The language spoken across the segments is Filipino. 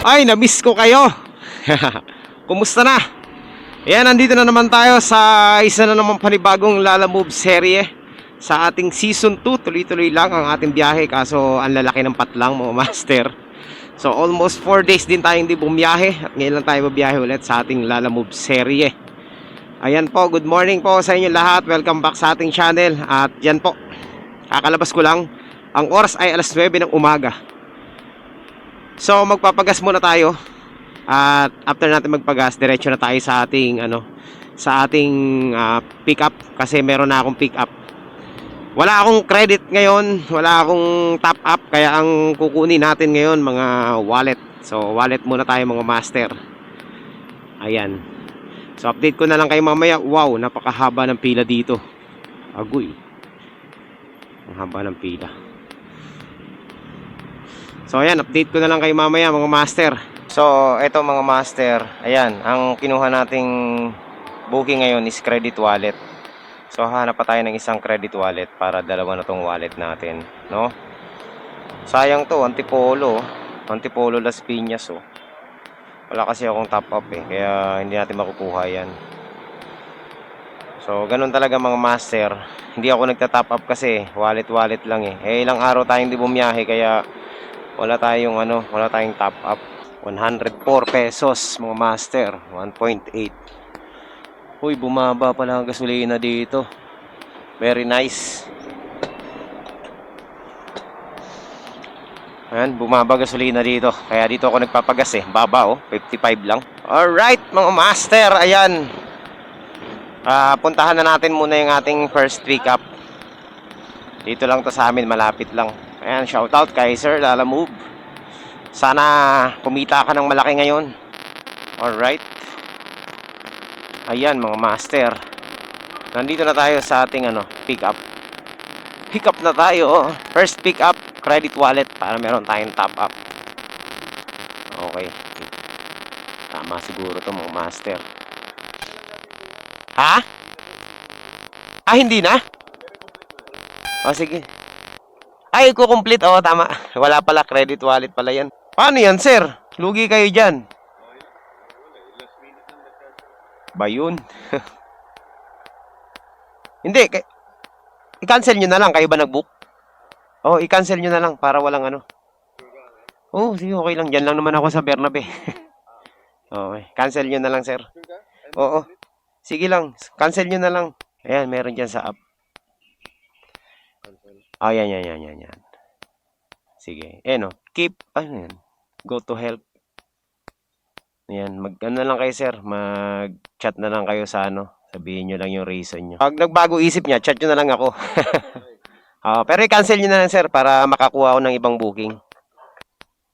Ay, na-miss ko kayo. Kumusta na? Ayan, nandito na naman tayo sa isa na naman panibagong Lala Move serye. Sa ating season 2, tuloy-tuloy lang ang ating biyahe. Kaso ang lalaki ng patlang mga master. So almost 4 days din tayong hindi bumiyahe. At ngayon lang tayo babiyahe ulit sa ating Lala Move serye. Ayan po, good morning po sa inyo lahat. Welcome back sa ating channel. At yan po, kakalabas ko lang. Ang oras ay alas 9 ng umaga. So magpapagas muna tayo. At after natin magpagas, diretso na tayo sa ating pick up kasi meron na akong pick up. Wala akong credit ngayon, wala akong top up, kaya ang kukunin natin ngayon mga wallet. So wallet muna tayo mga master. Ayan. So update ko na lang kayo mamaya. Wow, napakahaba ng pila dito. Agoy. Ang haba ng pila. So ayan, update ko na lang kayo mamaya mga master. So eto mga master, ayan, ang kinuha nating booking ngayon is credit wallet. So hanap pa tayo ng isang credit wallet para dalawa na tong wallet natin, no? Sayang to, Antipolo Las Piñas, oh. Wala kasi akong top up eh, kaya hindi natin makukuha yan. So ganun talaga mga master. Hindi ako nagta-top up kasi wallet lang eh. Ilang araw tayong hindi bumiyahe kaya wala tayong top up. 104 pesos mga master, 1.8. Uy, bumaba pala ang gasolina dito. Very nice. Ayan, bumaba gasolina dito. Kaya dito ako nagpapagas eh. Baba oh, 55 lang. Alright mga master, ayan. Puntahan na natin muna yung ating first pick up. Dito lang to sa amin, malapit lang. Ayan, shoutout kay Sir Lala Move. Sana kumita ka ng malaki ngayon. Alright. Ayan mga master. Nandito na tayo sa ating pick up. Pick up na tayo. First pick up, credit wallet para meron tayong top up. Okay. Tama siguro to mga master. Ha? Hindi na? O sige. Ay, ko-complete. Oo, tama. Wala pala, credit wallet pala yan. Paano yan, sir? Lugi kayo dyan. Ba yun? Hindi, i-cancel nyo na lang. Kayo ba nag-book? Oh, i-cancel nyo na lang para walang Oh, sige, okay lang. Diyan lang naman ako sa Bernabe. Okay, cancel nyo na lang, sir. Oo. Sige lang, cancel nyo na lang. Ayan, meron dyan sa app. Oh, yan. Sige. Keep, yan. Go to help. Ayan, lang kayo, sir. Mag-chat na lang kayo sa sabihin nyo lang yung reason nyo. Pag nagbago isip niya, chat nyo na lang ako. Pero i-cancel nyo na lang, sir, para makakuha ako ng ibang booking.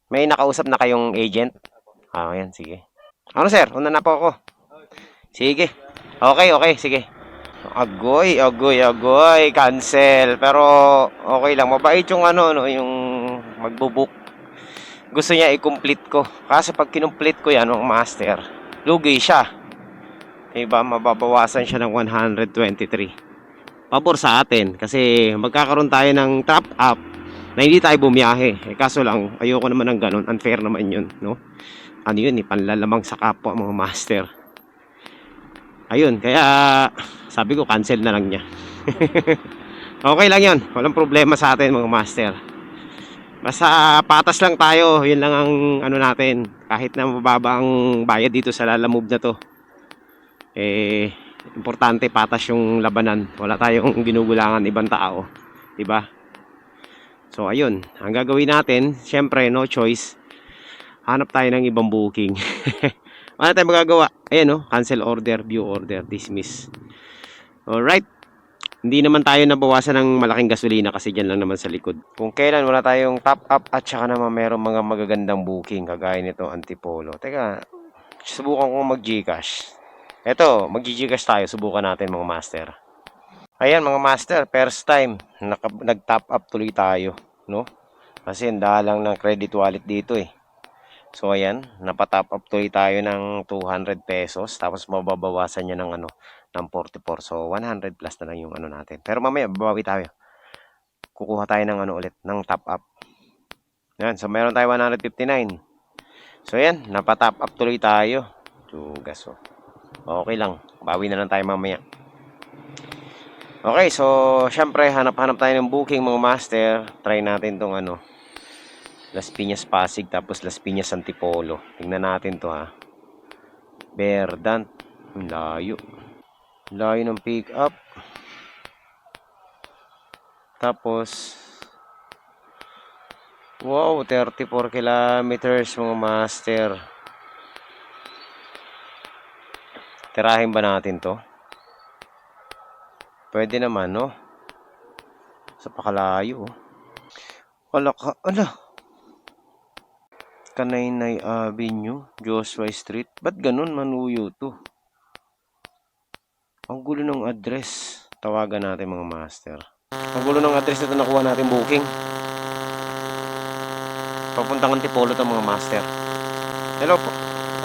May nakausap na kayong agent? Ayan, sige. Sir? Una na po ako. Sige. Okay, sige. Agoy. Cancel. Pero, okay lang. Mabait yung yung magbubook. Gusto niya i-complete ko. Kasi pag kinomplete ko yan, master, lugi siya. Diba? Mababawasan siya ng 123. Pabor sa atin. Kasi magkakaroon tayo ng top up na hindi tayo bumiyahe. Kaso lang, ayoko naman ng ganun. Unfair naman yun, no? Yun, panlalamang sa kapwa mga master. Ayun, kaya sabi ko cancel na lang niya. Okay lang yun, walang problema sa atin mga master. Basta patas lang tayo, yun lang ang natin. Kahit na mababa ang bayad dito sa Lala Move na to, importante patas yung labanan. Wala tayong ginugulangan ibang tao, diba? So ayun, ang gagawin natin, syempre no choice, hanap tayo ng ibang booking. Ano tayo magagawa? Ayan cancel order, view order, dismiss. Alright. Hindi naman tayo nabawasan ng malaking gasolina kasi dyan lang naman sa likod. Kung kailan wala tayong top up at saka naman mayroong mga magagandang booking kagaya nito Antipolo. Teka, subukan ko mag-Gcash. Eto, mag-Gcash tayo. Subukan natin mga master. Ayan mga master, first time nag-top up tuloy tayo, no? Kasi dalang ng credit wallet dito eh. So ayan, napatop up tuloy tayo ng 200 pesos tapos mababawasan niya ng ng 44. So 100 plus na lang yung natin. Pero mamaya babawi tayo. Kukuha tayo ng ulit ng top up. Yan, so meron tayo 159. So yan, napatop up tuloy tayo. Tugas oh. Okay lang, bawi na lang tayo mamaya. Okay, so syempre hanap-hanap tayo ng booking mga master. Try natin tong ano, Las Piñas Pasig tapos Las Piñas Antipolo. Tingnan natin to ha. Verdant. Ang layo. Layo ng pick up. Tapos wow, 34 kilometers mga master. Tirahin ba natin to? Pwede naman, no? Sa pakalayo, oh. Ala. Kanaynay Avenue, Joshua Street. Ba't ganun, Manuyo to? Ang gulo ng address. Tawagan natin mga master. Ang gulo ng address nito nakuha natin booking. Papuntang Antipolo to mga master. Hello po.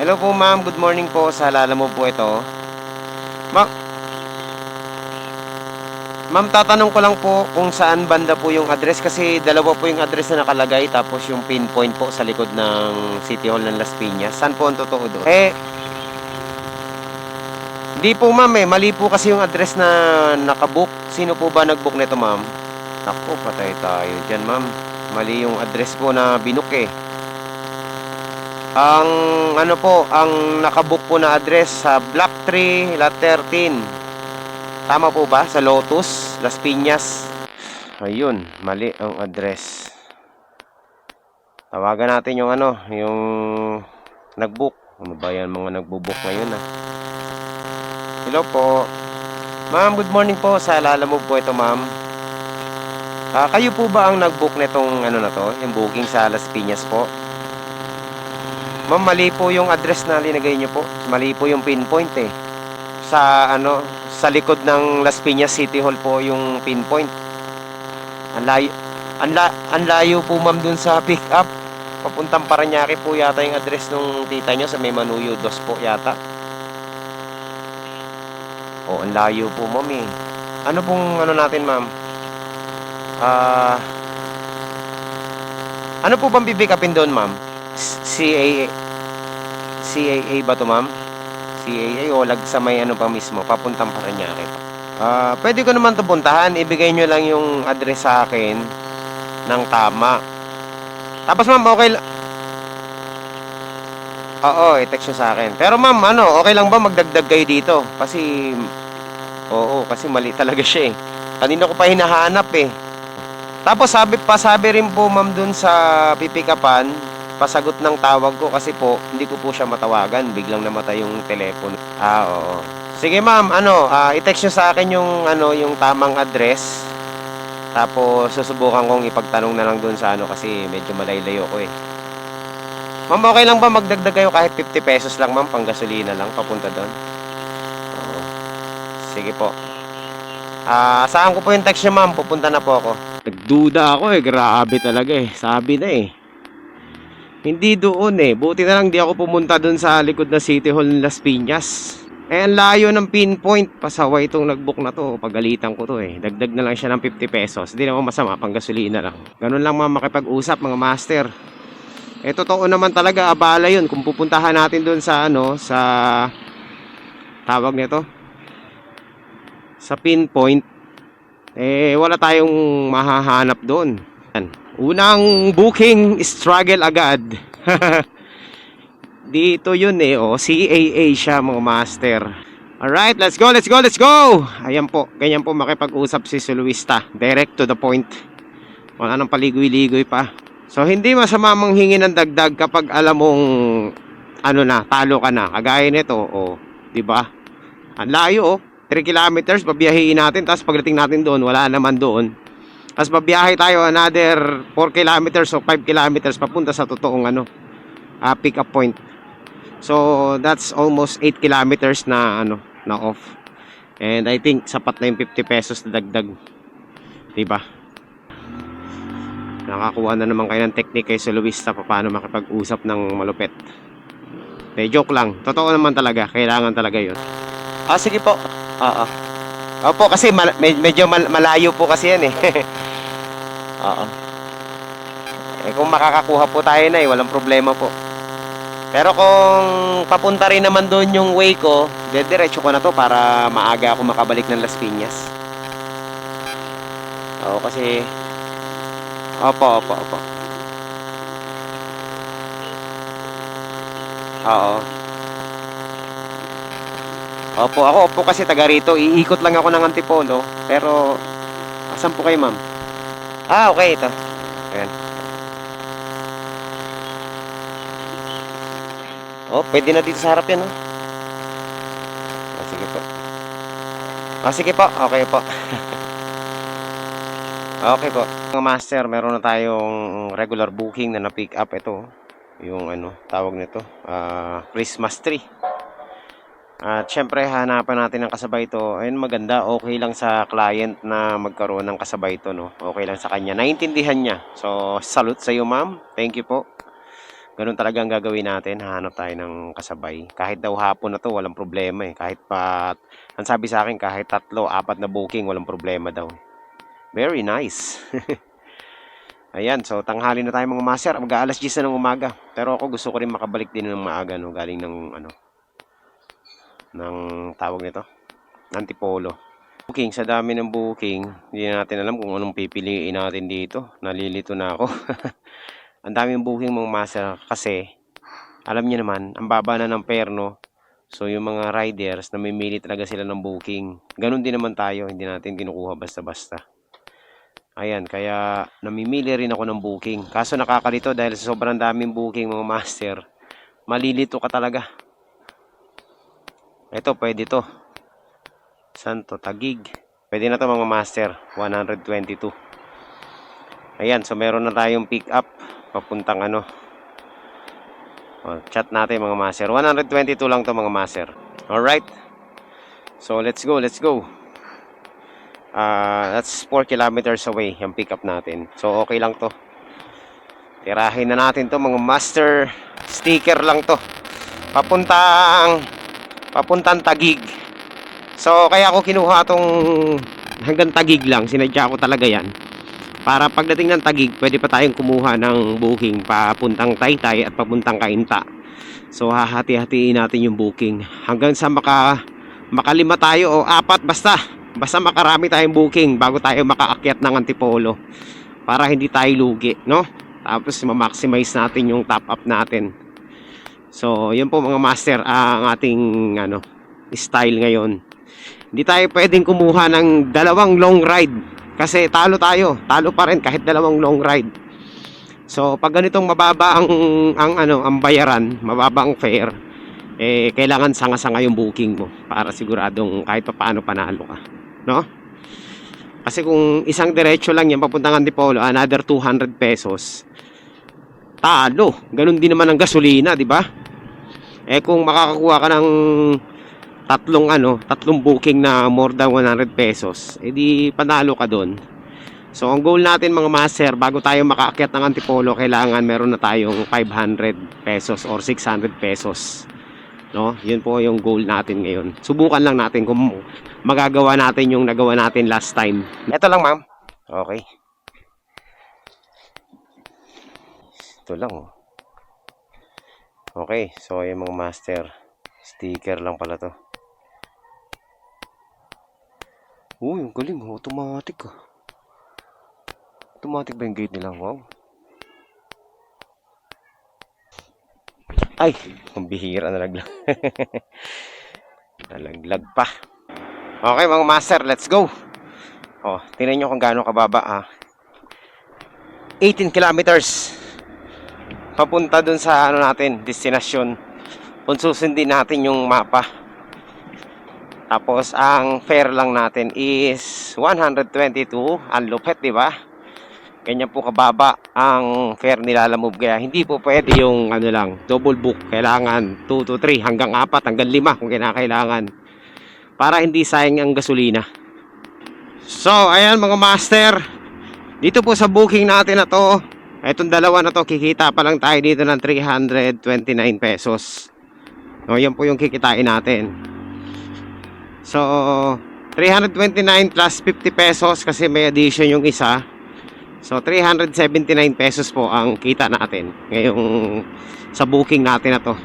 Hello po ma'am. Good morning po. Sa halala mo po ito. Ma'am, tatanong ko lang po kung saan banda po yung address kasi dalawa po yung address na nakalagay tapos yung pinpoint po sa likod ng City Hall ng Las Piñas. Saan po ang totoo doon? Di po ma'am mali po kasi yung address na nakabook. Sino po ba nagbook nito ma'am? Naku, patay tayo dyan ma'am. Mali yung address po na binook eh. Ang ano po, ang nakabook po na address sa Block 3, Lot 13. Tama po ba? Sa Lotus, Las Piñas. Ayun, mali ang address. Tawagan natin yung ano, yung nagbook. Ano ba yan mga nagbo-book ngayon ah? Hello po. Ma'am, good morning po. Sa alala mo po ito ma'am. Kayo po ba ang nagbook nitong ano na to? Yung booking sa Las Piñas po? Ma'am, mali po yung address na linagay nyo po. Mali po yung pinpoint eh. Sa ano, sa likod ng Las Piñas City Hall po yung pinpoint. Ang layo po ma'am dun sa pick up. Papuntang Parañaque po yata yung address nung tita nyo sa may Manuyo 2 po yata. Oh, ang layo po ma'am eh. Ano pong ano natin ma'am? Ano po bang pipick upin doon ma'am? CAA ba to ma'am? CAA o lag sa may ano pa mismo, papuntang Parañaque. Pwede ko naman to puntahan, ibigay nyo lang yung address sa akin ng tama. Tapos ma'am, okay lang. Oo, i-text nyo sa akin. Pero ma'am, ano, okay lang ba magdagdag kayo dito? Kasi, oo, kasi mali talaga siya eh. Kanina ko pa hinahanap eh. Tapos sabi rin po ma'am dun sa pipikapan, pasagot ng tawag ko kasi po hindi ko po siya matawagan, biglang namatay yung telepono. Oo. Sige ma'am, ano, i-text nyo sa akin yung ano, yung tamang address. Tapos susubukan kong ipagtanong na lang doon sa ano kasi medyo malaylayo ko eh. Ma'am, okay lang ba magdagdag kayo kahit 50 pesos lang ma'am, pang gasolina lang papunta doon? Oo. Sige po. Saan ko po yung text nyo ma'am? Pupunta na po ako. Nagduda ako eh, grabe talaga eh. Sabi na eh. Hindi doon eh. Buti na lang di ako pumunta doon sa likod na City Hall ng Las Piñas. Ang layo ng pinpoint. Pasaway itong nagbook na to. Pagalitan ko to eh. Dagdag na lang siya ng 50 pesos. Hindi naman masama, pang gasolina lang. Ganun lang mga makipag-usap mga master. Totoo naman talaga, abala yun. Kung pupuntahan natin doon sa ano, sa tawag nito, sa pinpoint, wala tayong mahahanap doon. Unang booking, struggle agad. Dito yun eh, oh, CAA siya mga master. Alright, let's go. Ayan po, ganyan po makipag-usap si Suluista. Direct to the point. Wala nang paligoy-ligoy pa. So, hindi masama manghingi ng dagdag kapag alam mong, ano na, talo ka na. Kagaya nito, oh, diba? Ang layo, oh. 3 kilometers, pabiyahiin natin. Tapos pagdating natin doon, wala naman doon. Tapos pabiyahe tayo another 4 kilometers o 5 kilometers papunta sa totoong ano, pick up point. So that's almost 8 kilometers na ano, na off. And I think sapat na yung 50 pesos na dagdag. Diba? Nakakuha na naman kayo ng technique kay Soloista paano makipag-usap ng malupit. Joke lang. Totoo naman talaga. Kailangan talaga yun. Sige po. Opo, kasi medyo malayo po kasi yan eh. Oo. Kung makakakuha po tayo na walang problema po. Pero kung papunta rin naman doon yung way ko, diretso ko na to para maaga ako makabalik ng Las Piñas. Oo, kasi opo. Oo. Opo kasi taga rito. Iikot lang ako ng Antipolo. Pero, asan po kayo, ma'am? Okay, ito. Ayan. Pwede na dito sa harap yan, oh. Sige po. Sige po. Okay po. Okay po. Mga master, meron na tayong regular booking na na-pick up. Ito, yung tawag nito, Christmas tree. At syempre hanapan natin ng kasabay ito. Ayun, maganda, okay lang sa client na magkaroon ng kasabay ito, no? Okay lang sa kanya, naintindihan niya. So salute sa iyo, ma'am, thank you po. Ganun talaga ang gagawin natin, hahanap tayo ng kasabay. Kahit daw hapon na to, walang problema eh. Kahit pa, ang sabi sa akin, kahit 3, 4 na booking, walang problema daw. Very nice. Ayan, so tanghali na tayo mga master, mag-aalas 10 na ng umaga. Pero ako gusto ko rin makabalik din ng maaga, no? Galing ng ng tawag nito, Antipolo. Booking, sa dami ng booking, hindi natin alam kung anong pipiliin natin dito. Nalilito na ako. Ang daming booking mga master kasi alam niyo naman, ang baba na ng perno. So yung mga riders, namimili talaga sila ng booking. Ganun din naman tayo, hindi natin kinukuha basta-basta. Ayan, kaya namimili rin ako ng booking. Kaso nakakalito dahil sa sobrang daming booking mga master, malilito ka talaga. Ito, pwede to. Santo Tagig. Pwede na to mga master. 122. Ayan, so meron na tayong pick up. Papuntang chat natin mga master. 122 lang to mga master. Alright. So, let's go. That's 4 kilometers away yung pick up natin. So, okay lang to. Tirahin na natin to mga master. Sticker lang to. Papuntang Tagig. So kaya ako kinuha tong hanggang Tagig lang. Sinadya ko talaga yan. Para pagdating ng Tagig, pwede pa tayong kumuha ng booking papuntang Taytay at papuntang Cainta. So hahati-hatiin natin yung booking hanggang sa makalima tayo o 4, basta makarami tayong booking bago tayo makaakyat ng Antipolo. Para hindi tayo lugi, no? Tapos ma-maximize natin yung top up natin. So, yun po mga master, ang ating style ngayon. Hindi tayo pwedeng kumuha ng 2 long ride kasi talo pa rin kahit 2 long ride. So, pag ganitong mababa ang bayaran, mababa ang fare, kailangan sanga-sanga yung booking mo para siguradong kahit paano panalo ka, no? Kasi kung isang diretso lang yan papuntang Antipolo, another 200 pesos. Talo. Ganun din naman ang gasolina, di ba? Kung makakakuha ka ng 3 booking na more than 100 pesos, di panalo ka doon. So ang goal natin mga master, bago tayo makaakyat ng Antipolo, kailangan meron na tayong 500 pesos or 600 pesos, no? Yun po yung goal natin ngayon. Subukan lang natin kung magagawa natin yung nagawa natin last time. Ito lang, ma'am. Okay. Ito lang, oh. Okay, so yung mga master, sticker lang pala to. Yung galing, automatic. Automatic ba yung gate nila? Wow. Ay, ang bihira, nalaglag. Nalaglag pa. Okay mga master, let's go. Tingnan nyo kung gaano kababa. 18 kilometers. Papunta dun sa natin, destinasyon. Kung susundin natin yung mapa. Tapos ang fare lang natin is 122. Ang lupet, di ba? Ganyan po kababa ang fare nilalamove. Kaya hindi po pwede yung double book. Kailangan 2 to 3 hanggang 4 hanggang 5 kung kinakailangan. Para hindi sayang ang gasolina. So ayan mga master, dito po sa booking natin na to, itong dalawa na to, kikita pa lang tayo dito ng 329 pesos. Yan po yung kikitain natin. So 329 plus 50 pesos kasi may addition yung isa. So 379 pesos po ang kita natin ngayong sa booking natin na to.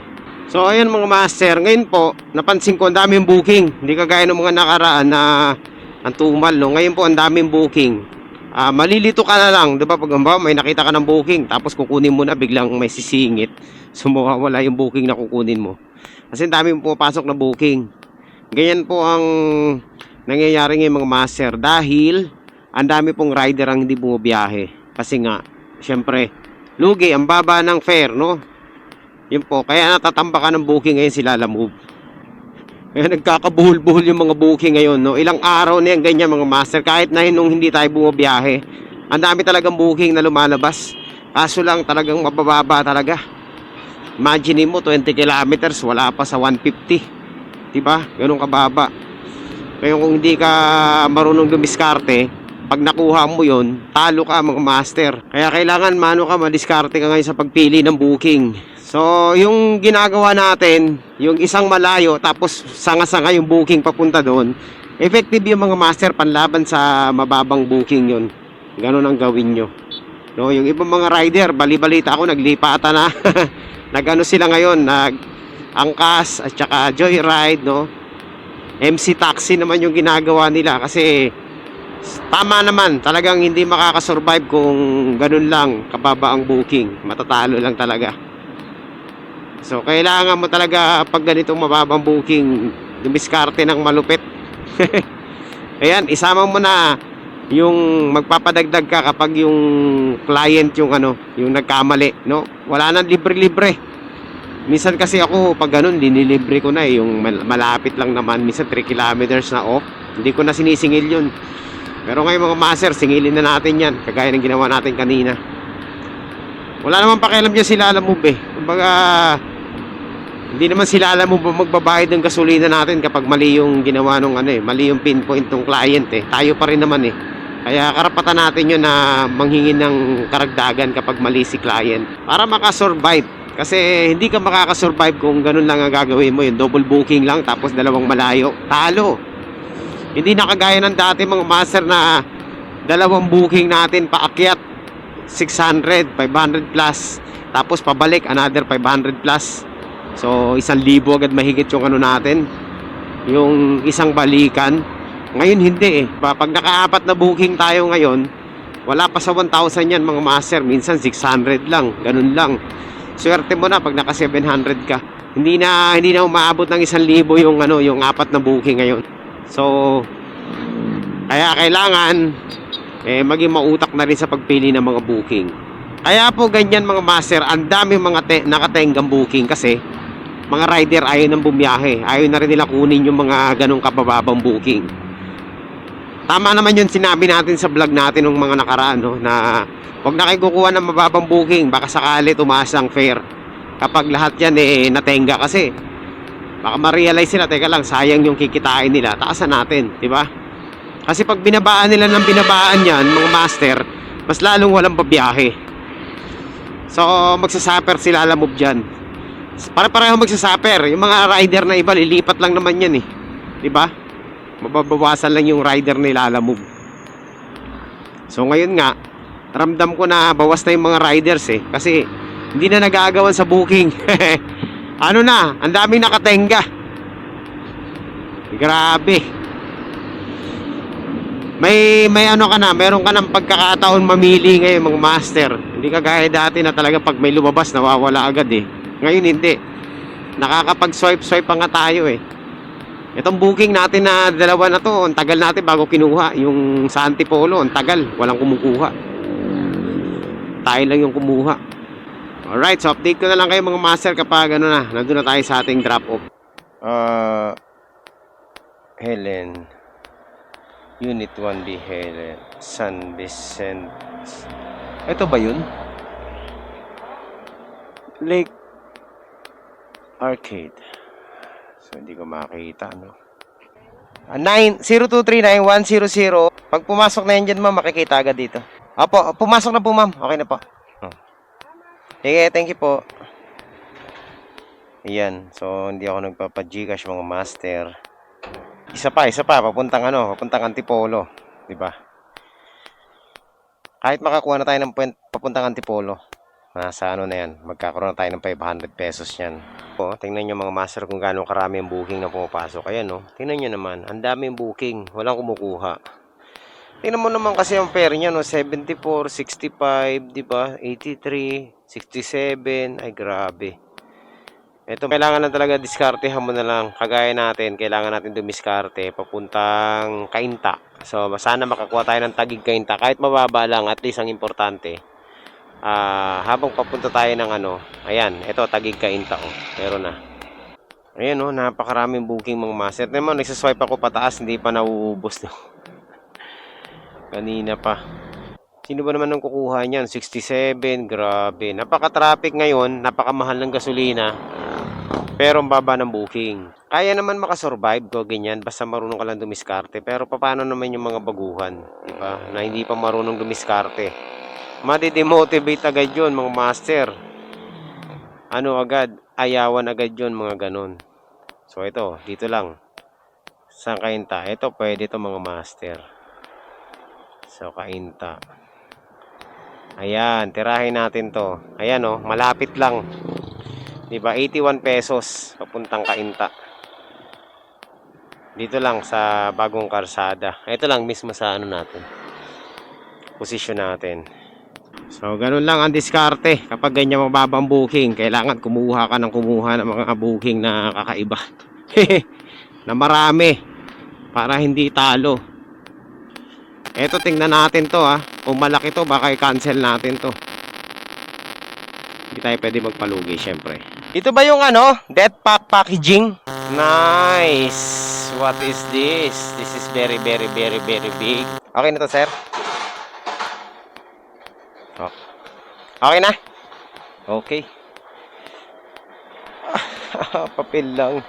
So ayan mga master, ngayon po napansin ko ang daming booking. Hindi kagaya ng mga nakaraan na ang tumal, no? Ngayon po ang daming booking. Malilito ka na lang, 'di ba? Pag may nakita ka ng booking tapos kukunin mo na, biglang may sisingit. So mawawala yung booking na kukunin mo. Kasi ang daming pumapasok na booking. Ganyan po ang nangyayari ng mga master dahil ang dami pong rider ang hindi bumabiyahe. Kasi nga, syempre, lugi, ang baba ng fare, no? Yun po, kaya natatambakan ng booking ngayon si Lalamove. Kaya nagkakabuhol-buhol yung mga booking ngayon, no? Ilang araw na yan, ganyan mga master. Kahit na nung hindi tayo bumabiyahe, ang dami talagang booking na lumalabas. Kaso lang talagang mabababa talaga. Imagine mo, 20 kilometers, wala pa sa 150. Diba? Ganun kababa. Kaya kung hindi ka marunong dumiskarte, pag nakuha mo yon, talo ka mga master. Kaya kailangan madiskarte ka ngayon sa pagpili ng booking. So, yung ginagawa natin, yung isang malayo, tapos sanga-sanga yung booking papunta doon, effective yung mga master panlaban sa mababang booking yon. Ganon ang gawin nyo. No, yung ibang mga rider, bali-balita ako, naglipatan na. Nagano sila ngayon, nag-angkas at saka joyride, no? MC taxi naman yung ginagawa nila kasi tama naman, talagang hindi makakasurvive kung ganun lang kababa ang booking. Matatalo lang talaga. So kailangan mo talaga pag ganitong mababang booking, dumiskarte ng malupit. Ayan, isama mo na yung magpapadagdag ka kapag yung client yung nagkamali, no? Wala nang libre-libre. Minsan kasi ako pag ganun, dinilibre ko na yung malapit lang naman, minsan 3 kilometers na off. Hindi ko na sinisingil yun. Pero ngayon mga master, singilin na natin yan, kagaya ng ginawa natin kanina. Wala naman pakialam dyan sila Lalamove eh. Kumbaga, hindi naman sila Lalamove magbabayad ng gasolina natin kapag mali yung ginawa nung mali yung pinpoint ng client eh. Tayo pa rin naman eh. Kaya karapatan natin yun na manghingi ng karagdagan kapag mali si client. Para makasurvive. Kasi hindi ka makakasurvive kung ganun lang ang gagawin mo. Yung double booking lang tapos dalawang malayo. Talo. Hindi na kagaya ng dati mga master na dalawang booking natin paakyat 600, 500 plus. Tapos pabalik another 500 plus. So 1,000 agad mahigit yung natin. Yung isang balikan. Ngayon hindi eh. Pag nakaapat na booking tayo ngayon, wala pa sa 1,000 yan mga master. Minsan 600 lang, ganun lang. Swerte mo na pag naka 700 ka. Hindi na umaabot ng 1,000 yung apat na booking ngayon. So kaya kailangan maging mautak na rin sa pagpili ng mga booking. Kaya po ganyan mga master, ang daming mga nakatenggang booking kasi mga rider ayaw nang bumiyahe. Ayaw na rin nila kunin yung mga ganong kabababang booking. Tama naman yun sinabi natin sa vlog natin ng mga nakaraan, no, na huwag na kayo kukuha ng mababang booking, baka sakali tumaas ang fare. Kapag lahat yan natenga kasi baka ma-realize nila, teka lang, sayang yung kikitain nila, taasan natin, di ba? Kasi pag binabaan nila ng binabaan yan, mga master, mas lalong walang babiyahe. So magsasuffer sila Lalamove dyan. Pare-pareho magsasuffer. Yung mga rider na iba, lilipat lang naman yan eh, di ba? Mababawasan lang yung rider ni Lalamove. So ngayon nga, ramdam ko na bawas na yung mga riders eh, kasi hindi na nagagawan sa booking. Ano na, ang daming nakatenga. Grabe. May meron ka ng pagkakataon mamili ngayon mga master. Hindi kagaya dati na talaga pag may lumabas nawawala agad eh. Ngayon hindi. Nakakapag-swipe pa nga tayo eh. Itong booking natin na dalawa na to, ang tagal natin bago kinuha. Yung sa Antipolo, ang tagal, walang kumukuha. Tayo lang yung kumuha. Alright, so update ko na lang kayo mga master kapag nandun na tayo sa ating drop off. Helen, Unit 1B Helen, San Vicente. Ito ba yun? Lake Arcade. So hindi ko makita, no? 0239-100. Pag pumasok na yan dyan, ma'am, makikita agad dito. Opo, pumasok na po, ma'am. Okay na po. Sige, thank you po. Ayan, so hindi ako nagpapa-Gcash mga master. Isa pa, papuntang Antipolo, 'di ba? Kahit makakuha na tayo ng papuntang Antipolo, nasa ano na yan, magkakaroon na tayo ng 500 pesos yan. O, tingnan nyo mga master kung gaano karami ang booking na pumapasok. Ayan o, tingnan nyo naman, ang daming booking, walang kumukuha. Tingnan mo naman kasi ang fare niya, no? 74, 65, di ba? 83, 67, ay grabe. Ito, kailangan na talaga diskartehan mo na lang. Kagaya natin, kailangan natin dumiskarte papuntang Cainta. So, sana makakuha tayo ng tagig Cainta. Kahit mababa lang, at least ang importante. Habang papunta tayo ng ano, ayan, ito, tagig Cainta. Oh, meron na. Ayan, oh, napakaraming booking mga master. Tignan mo, nagsaswipe ako pataas, hindi pa nauubos. No? Kanina pa. Sino ba naman ang kukuha niyan? 67, grabe. Napaka-traffic ngayon, napakamahal ng gasolina. Pero ang baba ng booking. Kaya naman makasurvive ko, ganyan. Basta marunong ka lang dumiskarte. Pero paano naman yung mga baguhan? Diba? Na hindi pa marunong dumiskarte. Madi-demotivate agad yun, mga master. Ano agad? Ayawan agad yun, mga ganon. So ito, dito lang. Sa Cainta. Ito, pwede ito mga master. So, Cainta. Ayan, tirahin natin to. Ayan oh, malapit lang. Diba, 81 pesos papuntang Cainta. Dito lang sa bagong karsada. Ito lang mismo sa ano natin. Posisyon natin. So, ganun lang ang diskarte. Kapag ganyan mababang booking, kailangan kumuha ka ng mga booking na kakaiba. Na marami. Para hindi talo. Ito, tingnan natin to ha. Kung malaki to, baka i-cancel natin to. Hindi tayo pwede magpalugi, syempre. Ito ba yung ano? Death pack packaging? Nice! What is this? This is very, very, very, very big. Okay na to, sir? Oh. Okay na? Okay. Papel lang.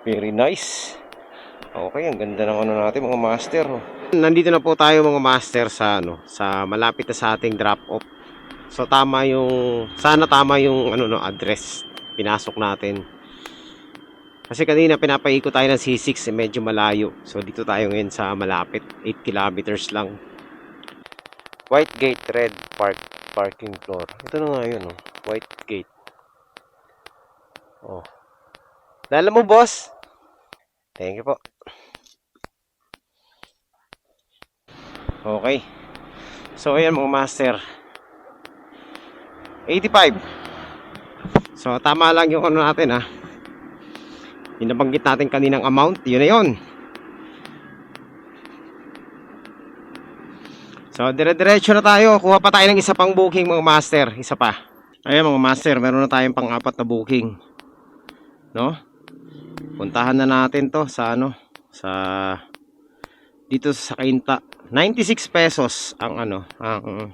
Very nice. Okay, ang ganda ng ano natin mga master. Nandito na po tayo mga master sa ano, sa malapit na sa ating drop off. So tama yung ano no address pinasok natin. Kasi kanina pinapaikot tayo ng C6, medyo malayo. So dito tayo ngayon sa malapit, 8 kilometers lang. White gate, red parking floor. Ito na nga yun, oh. White gate. Oh. Dala mo, boss. Thank you po. Okay. So ayan mga master. 85. So tama lang yung ano natin ha. Yung nabanggit natin kaninang amount, yun na yun. So dire-diretso na tayo. Kuha pa tayo ng isa pang booking mga master. Isa pa. Ayan mga master, meron na tayong pang-apat na booking. No? Puntahan na natin to sa ano, sa dito sa Cainta. 96 pesos ang ano, ang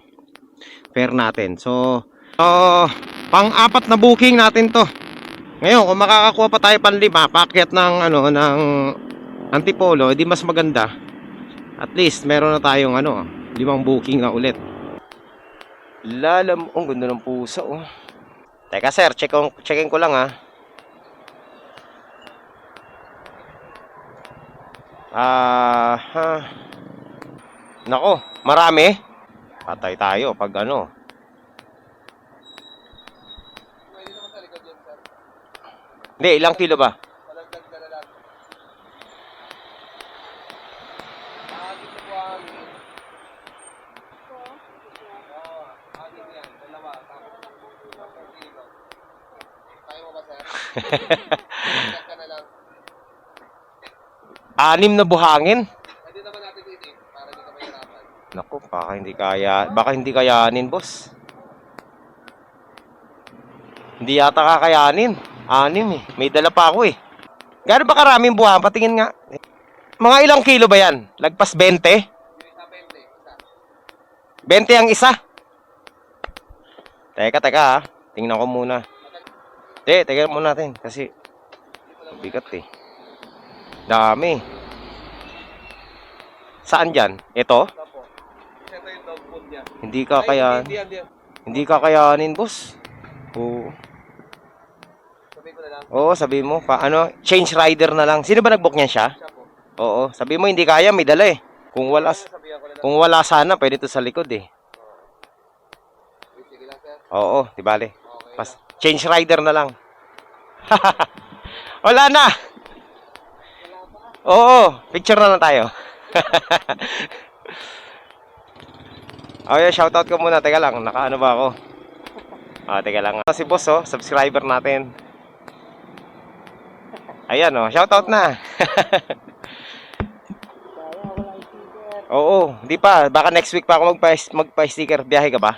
fare natin. So pang-apat na booking natin to. Ngayon, kung makakakuha pa tayo pang-5, paakyat ng ano ng Antipolo, edi mas maganda. At least meron na tayong ano, 5 booking na ulit. Lalam, ganda ng pusa oh. Teka sir, checkin ko lang ha. Nako, marami. Patay tayo pag ano. Hindi, ilang kilo ba? Anim na buhangin? Pwede naman natin ito para hindi ka mahirapan. Naku, baka hindi kayanin, boss. Hindi yata kakayanin. 6 eh. May dala pa ako eh. Gano'n ba karaming buhangin? Patingin nga. Mga ilang kilo ba yan? Lagpas 20? 20 ang isa? Teka ha. Tingnan ko muna. Teka muna natin. Kasi bigat eh. Dami. Saan dyan? Ito? Ito yung dog food niya. Hindi kakayanin, boss. Oo. Sabi ko na lang. Oo, sabi mo. Change rider na lang. Sino ba nag-book niyan siya? Siya po. Oo, sabi mo hindi kaya, may dala eh. Kung wala sana, pwede to sa likod eh. Oo, di bale. Change rider na lang. Wala na. Oo, picture na lang tayo. Okay, shoutout ko muna. Teka lang, nakaano ba ako? Teka lang. Si boss, subscriber natin. Ayan, shoutout na. Oo, di pa. Baka next week pa ako magpa-sticker. Biyahe ka ba?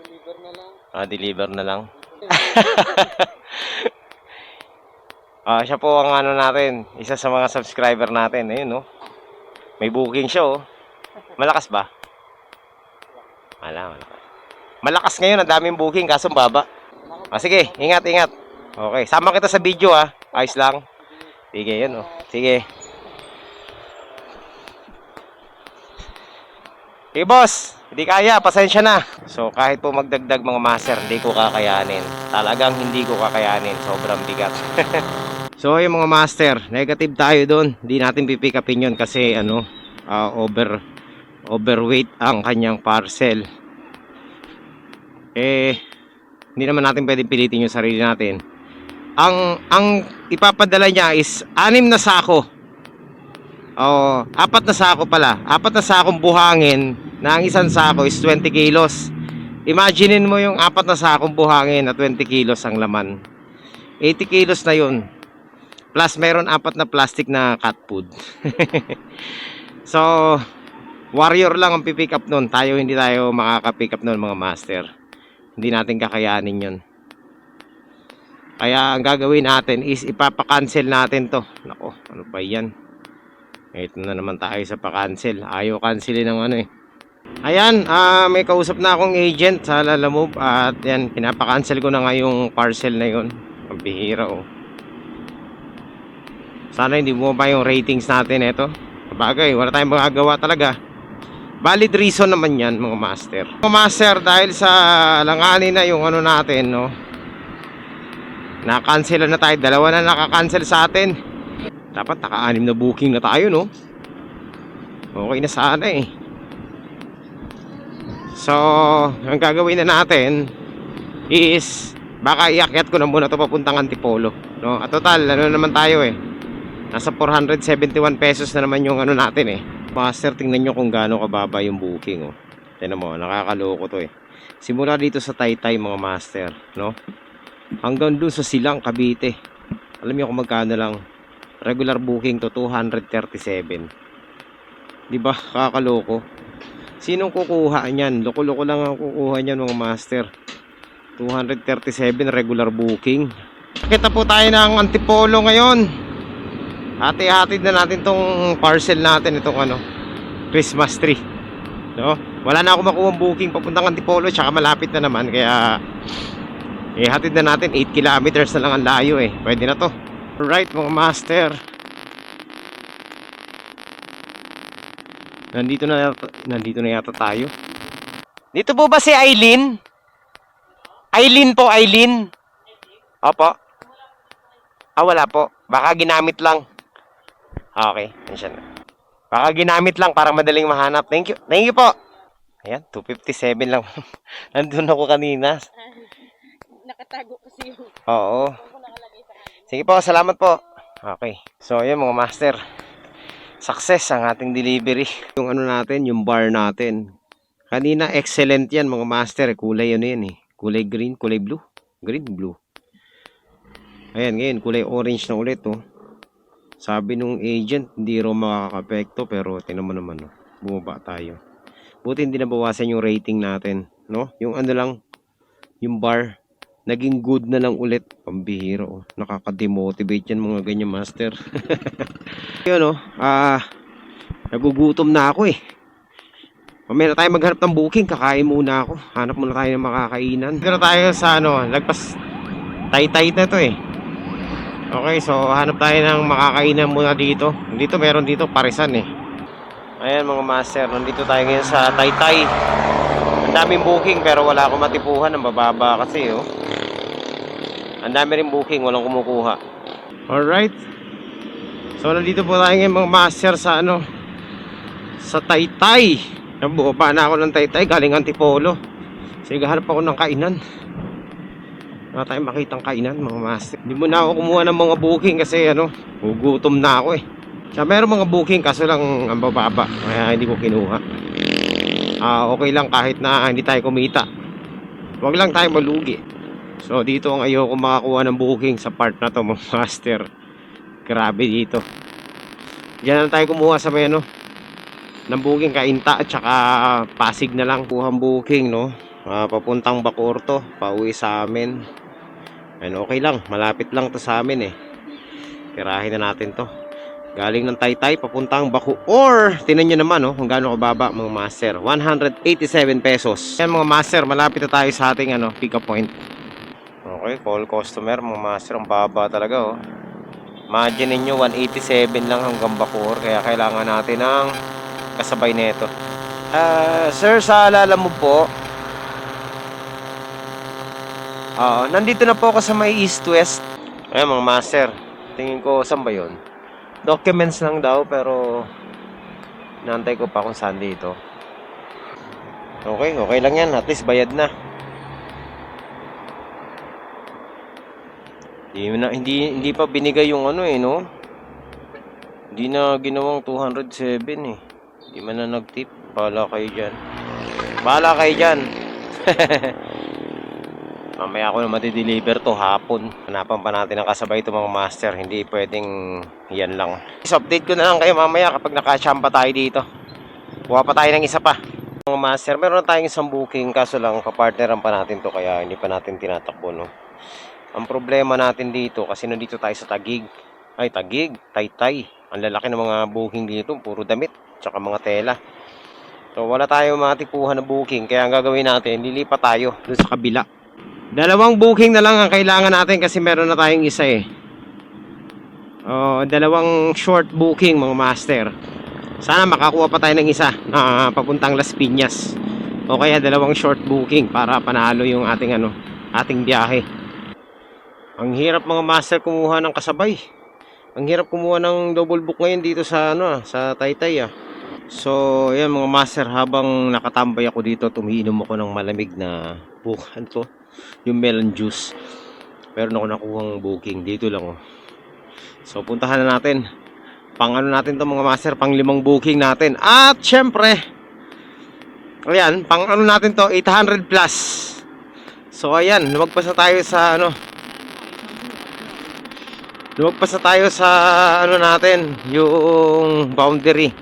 Deliver na lang. Deliver na lang. Siya po ang ano natin, isa sa mga subscriber natin. Ayun, may booking siya, Malakas ba? Malakas. Malakas ngayon, ang daming booking, kaso baba. Sige, ingat. Okay, sama kita sa video, Ayos lang. Sige, yun, Sige. Hey, boss, hindi kaya, pasensya na. So, kahit po magdagdag mga master, hindi ko kakayanin. Talagang hindi ko kakayanin. Sobrang bigat. So, yung mga master, negative tayo doon. Hindi natin pipick upin yun kasi, overweight ang kanyang parcel. Hindi naman natin pwedeng pilitin yung sarili natin. Ang ipapadala niya is 6 na sako. 4 na sako pala. 4 na sakong buhangin na ang isang sako is 20 kilos. Imaginein mo yung 4 na sakong buhangin na 20 kilos ang laman. 80 kilos na yun. Plus meron 4 na plastic na cat food. So, warrior lang ang pipick up nun. Hindi tayo makaka-pick up nun mga master. Hindi natin kakayanin yun. Kaya ang gagawin natin is ipapa-cancel natin to. Nako, ano ba yan? Ito na naman tayo sa pa-cancel. Ayaw cancelin ng Ayan, may kausap na akong agent sa Lalamove. At yan, pinapa-cancel ko na nga yung parcel na yun. Ang bihira, Sana hindi mo pa yung ratings natin ito. Sabagay, wala tayong magagawa talaga. Valid reason naman yan mga master. Mga master, dahil sa langanin na yung natin, na-cancel na tayo. 2 na naka-cancel sa atin. Dapat naka-6 na booking na tayo, Okay na sana So, ang gagawin na natin is baka iakyat ko na muna ito papuntang Antipolo, At total, naman tayo nasa 471 pesos na naman yung natin Master, tingnan nyo kung gaano kababa yung booking, Tingnan mo, nakakaloko to Simula dito sa Taytay mga master, hanggang dun sa Silang, Cavite. Alam niyo kung magkano lang? Regular booking to 237. Di ba? Kakaloko. Sinong kukuha niyan? Loko-loko lang ang kukuha niyan mga master. 237 regular booking. Kita po tayo ng Antipolo ngayon. Hati-hatid na natin tong parcel natin, itong Christmas tree. Wala na ako makuha booking papuntang Antipolo, tsaka malapit na naman, kaya hatid na natin. 8 kilometers na lang ang layo Pwede na to. Alright mga master. Nandito na yata tayo. Dito po ba si Aileen? Aileen po, Aileen. Opo. Wala po. Baka ginamit lang. Okay, yan na. Baka ginamit lang para madaling mahanap. Thank you. Thank you po. Ayan, 257 lang. Nandun ako kanina. Nakatago kasi yung... Oo. Sige po, salamat po. Okay. So, ayan mga master. Success ang ating delivery. Yung natin, yung bar natin. Kanina, excellent yan mga master. Kulay yan Kulay green, kulay blue. Green, blue. Ayan, ngayon, kulay orange na ulit, Sabi nung agent, hindi raw makaka-apekto, pero tingnan mo naman, bumaba tayo. Buti hindi nabawasan yung rating natin, Yung lang, yung bar, naging good na lang ulit. Pambihira, Nakaka-demotivate yan mga ganyan, master. Yun, nagugutom na ako, Mamaya na tayo maghanap ng booking, kakain muna ako. Hanap muna tayo ng makakainan. Dito na tayo sa, lagpas Taytay na to, Okay, so hanap tayo ng makakainan muna dito. Meron dito parisan Ayan mga master, nandito tayo ngayon sa Taytay. Ang daming booking pero wala akong matipuhan. Ang bababa kasi ang dami rin booking, walang kumukuha. Alright. So nandito po tayo ngayon mga master sa sa Taytay. Nabuo pa na ako ng Taytay galing Antipolo. Sige, hanap ako ng kainan. Wala tayong makitang kainan mga master. Hindi mo na ako kumuha ng mga booking kasi ano, gugutom na ako eh. Siya meron mga booking kaso lang ang bababa. Kaya hindi ko kinuha. Okay lang kahit na hindi tayo kumita. Huwag lang tayo malugi. So dito ang ayoko makakuha ng booking sa part na to mga master. Grabe dito. Diyan lang tayo kumuha sa may ano ng booking Kainta at saka Pasig na lang kuhang booking no. Papuntang Bacoor to, pauwi sa amin. And okay lang, malapit lang to sa amin eh. Tirahin na natin to. Galing ng Taytay papuntang Bacoor. Tingnan nyo naman oh, kung gaano kababa mga master. 187 pesos. Yan mga master, malapit na tayo sa ating ano, pick up point. Okay, call customer mga master, ang baba talaga oh. Imagine niyo 187 lang hanggang Bacoor, kaya kailangan natin ng kasabay nito. Sir, sa alala mo po, nandito na po ako sa may east-west. Ayan mga master, tingin ko saan ba yun? Documents lang daw pero naantay ko pa kung saan dito. Okay lang yan, at least bayad na. Hindi pa binigay yung ano eh, no? Hindi na ginawang 207 eh. Hindi man na nag-tip. Bahala kayo dyan. Mamaya ako na matideliver to hapon. Hanapan pa natin ang kasabay ito mga master. Hindi pwedeng yan lang. Update ko na lang kayo mamaya kapag nakachamba tayo dito. Kuha pa tayo ng isa pa. Mga master, meron na tayong isang booking. Kaso lang, kapartneran pa natin to. Kaya hindi pa natin tinatakbo, no? Ang problema natin dito, kasi nandito tayo sa Taguig. Taytay. Ang lalaki ng mga booking dito, puro damit, tsaka mga tela. So wala tayong matipuhan na booking, kaya ang gagawin natin, lilipat tayo doon sa kabila. Dalawang booking na lang ang kailangan natin kasi meron na tayong isa eh. Dalawang short booking mga master. Sana makakuha pa tayo ng isa na papuntang Las Piñas. O kaya dalawang short booking para panalo yung ating biyahe. Ang hirap mga master kumuha ng kasabay. Ang hirap kumuha ng double book ngayon dito sa sa Taytay ah. So, ayan mga master, habang nakatambay ako dito, tumiinom ako ng malamig na bukan to, yung melon juice. Meron ako nakuhang booking dito lang oh. So, puntahan na natin. Pang ano natin to mga master, pang 5 booking natin. At syempre, ayan, pang ano natin to, 800 plus. So, ayan, lumagpas na tayo sa natin, yung boundary.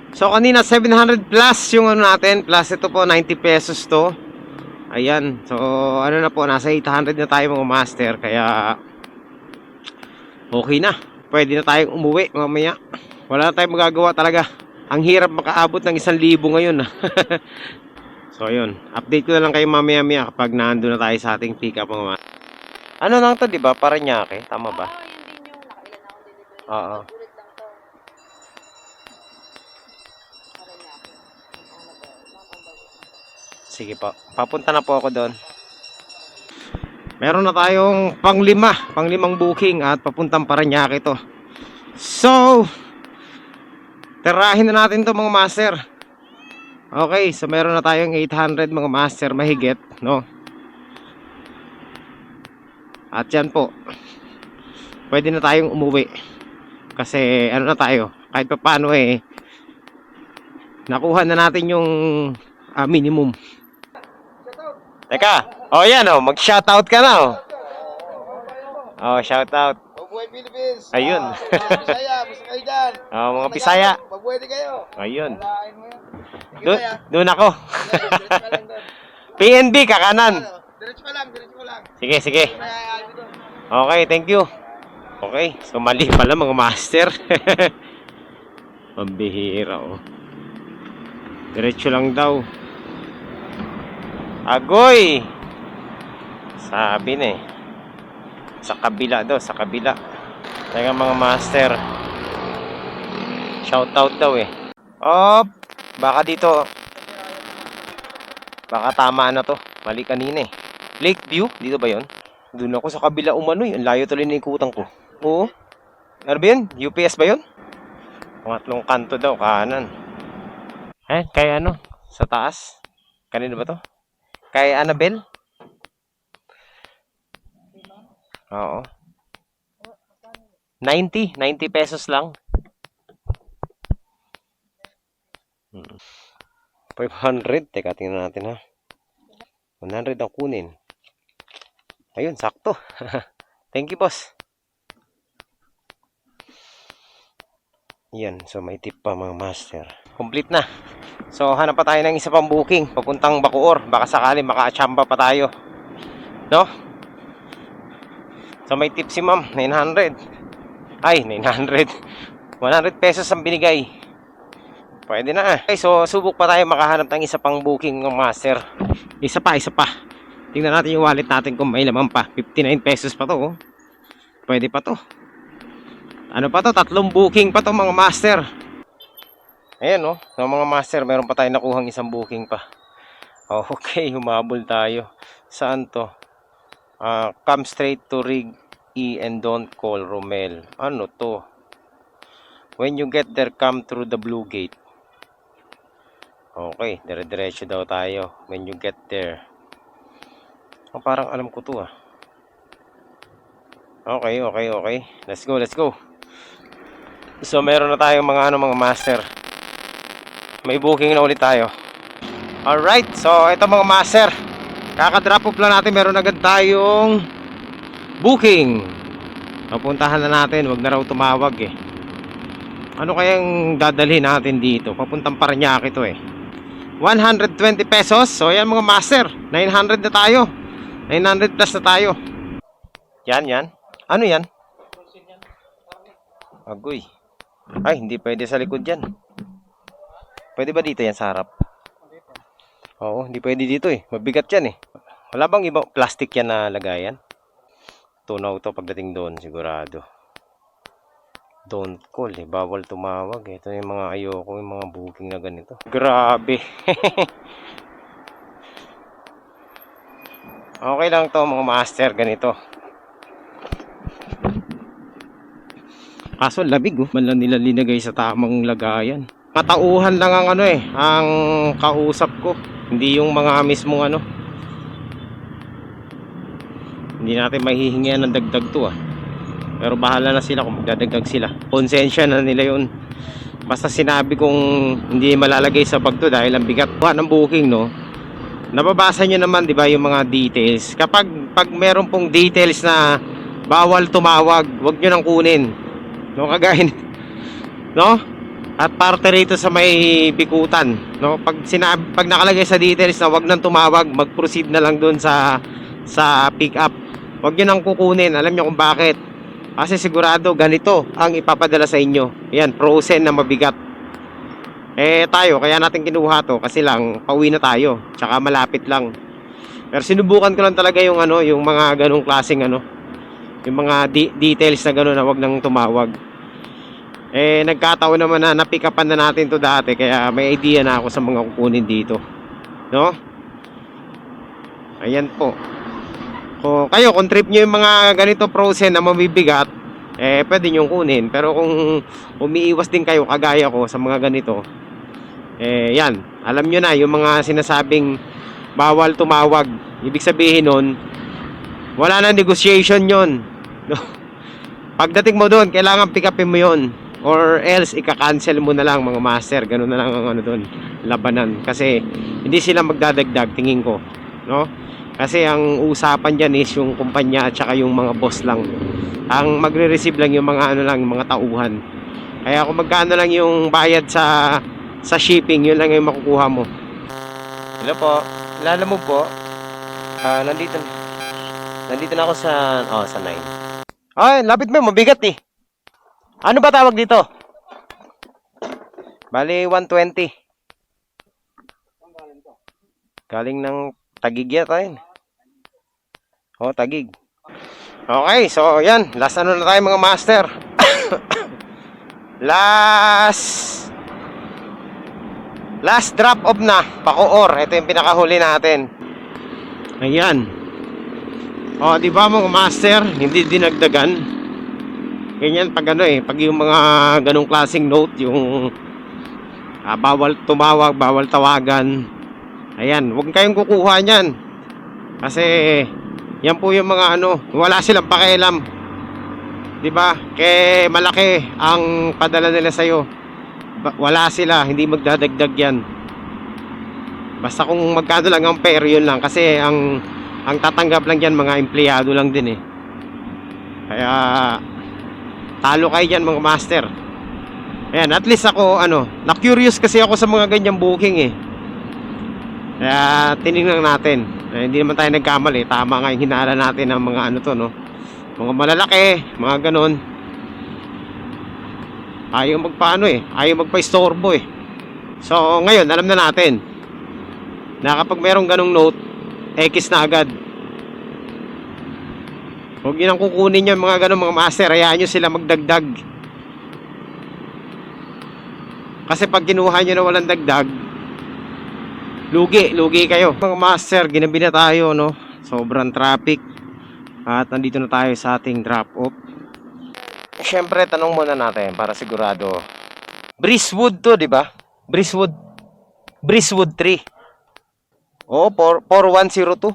So kanina 700 plus yung ano natin, plus ito po 90 pesos to. Ayan, so ano na po, nasa 800 na tayo mga master, kaya okay na. Pwede na tayong umuwi mamaya. Wala na tayong magagawa talaga. Ang hirap makaabot ng 1,000 ngayon. So ayun, update ko na lang kayo mamaya kapag nandun na tayo sa ating pick up mga master. Ano lang to, di ba? Paranaque, tama ba? Oo, yan din yung nakailan ako delivery. Oo. Ulit lang to. Paranaque. Sige po. Papunta na po ako doon. Meron na tayong pang-limang booking at papuntang Paranaque to. So, tirahin na natin to mga master. Okay, so meron na tayong 800 mga master mahigit, no? At yan po, pwede na tayong umuwi. Kasi ano na tayo, kahit pa paano eh, nakuha na natin yung minimum. Teka, yan mag-shoutout ka na shoutout. Mabuhay Philippines! Ayun. Bisaya, basta kayo dyan! Mga Bisaya. Mabuhay din kayo! Ayun. Walain mo yan. Doon ako. Diretso ka lang doon. PNB, kakanan. Diretso ka lang. Sige. Okay, thank you. Okay, so mali pala mga master. Pambihira diretso lang daw. Agoy! Sabi na eh. Sa kabila daw, sa kabila. Teka mga master. Shoutout daw eh. Baka dito. Baka tama na to. Mali kanina eh. Lakeview? Dito ba yon? Doon ako sa kabila umano eh. Ang layo tuloy na ikutan ko. Oo. Ano ba yun? UPS ba yun? Pangatlong kanto daw, kanan. Kaya sa taas. Kanino ba to? Kay Annabel? Oo. 90 pesos lang. 500. Teka, tingnan natin ha. 100 ang kunin. Ayun, sakto. Thank you, boss. Yan, so may tip pa mga master. Complete na. So, hanap pa tayo ng isa pang booking. Papuntang Bacoor. Baka sakali maka-achamba pa tayo. No? So, may tip si ma'am. 900. Ay, 900. 100 pesos ang binigay. Pwede na. Okay, so subok pa tayo makahanap ng isa pang booking ng master. Isa pa. Tingnan natin yung wallet natin kung may laman pa. 59 pesos pa to. Oh. Pwede pa to. Ano pa to? 3 booking pa to mga master. Ayan oh. So, mga master, meron pa tayo nakuhang isang booking pa. Okay, humabol tayo. Saan to? Come straight to Rig E and don't call Romel. Ano to? When you get there, come through the blue gate. Okay, dire-diretso daw tayo. When you get there. Oh, parang alam ko to ah. Okay. Let's go. So, meron na tayong mga mga master. May booking na ulit tayo. Alright, so ito mga master. Kaka-drop off lang natin. Meron agad tayong booking. Papuntahan na natin. Wag na raw tumawag eh. Ano kayang dadalhin natin dito? Papuntang Parañaque ito eh. 120 pesos. So yan mga master. 900 na tayo. 900 plus na tayo. Yan. Ano yan? Agoy. Ay, hindi pwede sa likod yan. Pwede ba dito yan sa harap? Oo, hindi pwede dito eh. Mabigat yan eh. Wala bang ibang plastic yan na lagayan? Tunaw to pagdating doon, sigurado. Don't call eh. Bawal tumawag eh. Ito yung mga ayoko, yung mga booking na ganito. Grabe. Okay lang to mga master, ganito. Kaso labig oh. Man lang nila linagay sa tamang lagayan. Matauhan lang ang ano eh, ang kausap ko. Hindi yung mga mismong ano. Hindi natin mahihingian ng dagdag to ah. Pero bahala na sila kung magdadagdag sila. Konsensya na nila yun. Basta sinabi kong hindi malalagay sa bag to dahil ang bigat ng booking no. Nababasa nyo naman di ba yung mga details. Kapag meron pong details na bawal tumawag, wag nyo nang kunin. No, kagaya no? At parte rito sa may bikutan, no? Pag nakalagay sa details na wag nang tumawag, mag-proceed na lang doon sa pick up. Wag niyo nang kukunin. Alam niyo kung bakit? Kasi sigurado ganito ang ipapadala sa inyo. Yan, frozen na mabigat. Eh tayo, kaya natin kinuha to kasi lang pauwi na tayo. Tsaka malapit lang. Pero sinubukan ko lang talaga yung ano, yung mga ganung klaseng ano, yung mga details na gano'n na wag nang tumawag. Eh nagkataon naman na na-pick upan na natin to dati kaya may idea na ako sa mga kukunin dito. No? Ayan po. Kung kayo, kung trip nyo yung mga ganito frozen na mabibigat, eh pwede nyo kunin. Pero kung umiiwas din kayo kagaya ko sa mga ganito, eh yan, alam nyo na yung mga sinasabing bawal tumawag. Ibig sabihin nun, wala na negotiation yon. No? Pagdating mo doon, kailangan pick upin mo yon. Or else, ika-cancel mo na lang mga master. Ganun na lang ang ano doon, labanan. Kasi, hindi sila magdadagdag, tingin ko. No? Kasi ang usapan dyan is yung kumpanya at saka yung mga boss lang. Ang magre-receive lang yung mga ano lang, yung mga tauhan. Kaya kung magkano lang yung bayad sa shipping, yun lang yung makukuha mo. Hello po. Kilala mo po? Nandito na ako sa 9. Ay, lapit mo, mabigat eh. Ano ba tawag dito? Bali, 120. Galing ng Tagig yata yun. Oh, Tagig. Okay, so yan. Last ano na tayo mga master. Last drop off na. Bacoor. Ito yung pinakahuli natin. Ayan. Oh, di ba mga master? Hindi dinagdagan. Ganyan pag ano eh, pag yung mga ganong klaseng note, yung bawal tumawag, bawal tawagan, Ayan, huwag kayong kukuha niyan. Kasi yan po yung mga ano, wala silang pakialam. 'Di ba? Kaya malaki ang padala nila sa iyo. Wala sila, hindi magdadagdag yan. Basta kung magkano lang ang pera, yun lang. Kasi ang tatanggap lang diyan mga empleyado lang din eh. Kaya talo kayo diyan mga master. Ayan, at least ako ano, na-curious kasi ako sa mga ganyang booking eh. Kaya tinignan natin. Hindi naman tayo nagkamali. Tama nga yung hinala natin ng mga ano to, no? Mga malalaki, mga ganon. Ayaw magpaano eh. Ayaw magpa-istorbo eh. So ngayon, alam na natin na kapag merong ganong note, X na agad. Huwag nyo nang kukunin yung mga ganong mga master. Hayaan nyo sila magdagdag. Kasi pag kinuha nyo na walang dagdag, lugi kayo. Mga master, ginabi na tayo, no? Sobrang traffic. At nandito na tayo sa ating drop-off. Siyempre, tanong muna natin para sigurado. Breezewood to, di ba? Breezewood 3. Oo, 4102.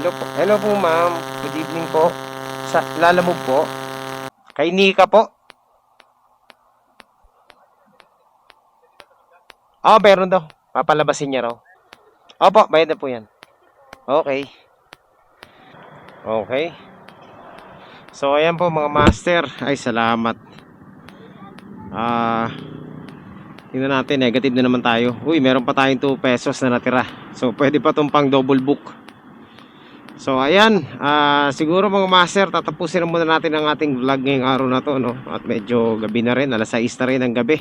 Hello po. Hello po, ma'am. Good evening po. Sa Lalamove po. Kay Nika po. Meron daw. Papalabasin niya raw. Opo, bayad na po yan. Okay. Okay. So, ayan po mga master. Ay, salamat. Tingnan natin, negative na naman tayo. Uy, meron pa tayong 2 pesos na natira. So, pwede pa itong pang double book. So, ayan. Siguro mga master, tatapusin na muna natin ang ating vlog ngayong araw na to, no? At medyo gabi na rin. Alas 6 na rin ng gabi.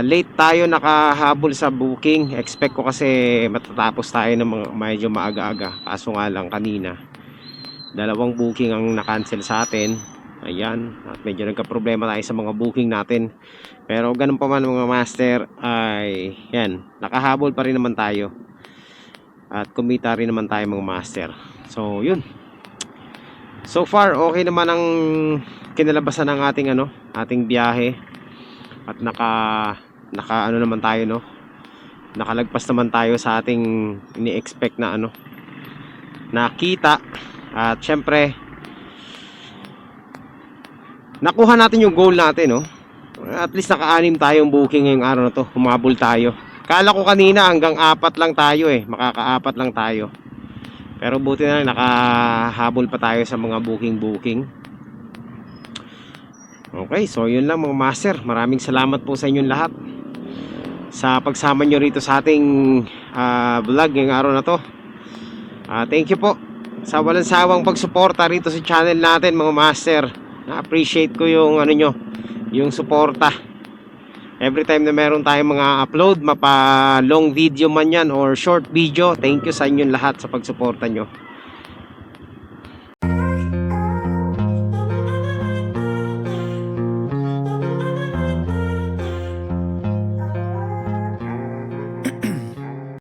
Late tayo nakahabol sa booking. Expect ko kasi matatapos tayo ng mga medyo maaga-aga. Kaso nga lang kanina 2 booking ang na-cancel sa atin. Ayan, at medyo nagka-problema tayo sa mga booking natin. Pero ganun pa man mga master, ay yan, nakahabol pa rin naman tayo. At kumita rin naman tayo mga master. So yun. So far okay naman ang kinalabasan ng ating ating biyahe. At naka ano naman tayo, no? Nakalagpas naman tayo sa ating ini-expect na nakita. At syempre nakuha natin yung goal natin, no? At least naka-6 tayong booking ngayong araw na to. Humabol tayo. Kala ko kanina hanggang 4 lang tayo eh. Makaka-4 lang tayo. Pero buti na lang nakahabol pa tayo sa mga booking. Okay, so yun lang mga master. Maraming salamat po sa inyong lahat sa pagsama nyo rito sa ating vlog ngayong araw na to. Thank you po sa walang sawang pagsuporta rito sa channel natin mga master. Na-appreciate ko yung yung suporta. Every time na meron tayong mga upload, mapa long video man yan or short video, thank you sa inyong lahat sa pagsuporta nyo.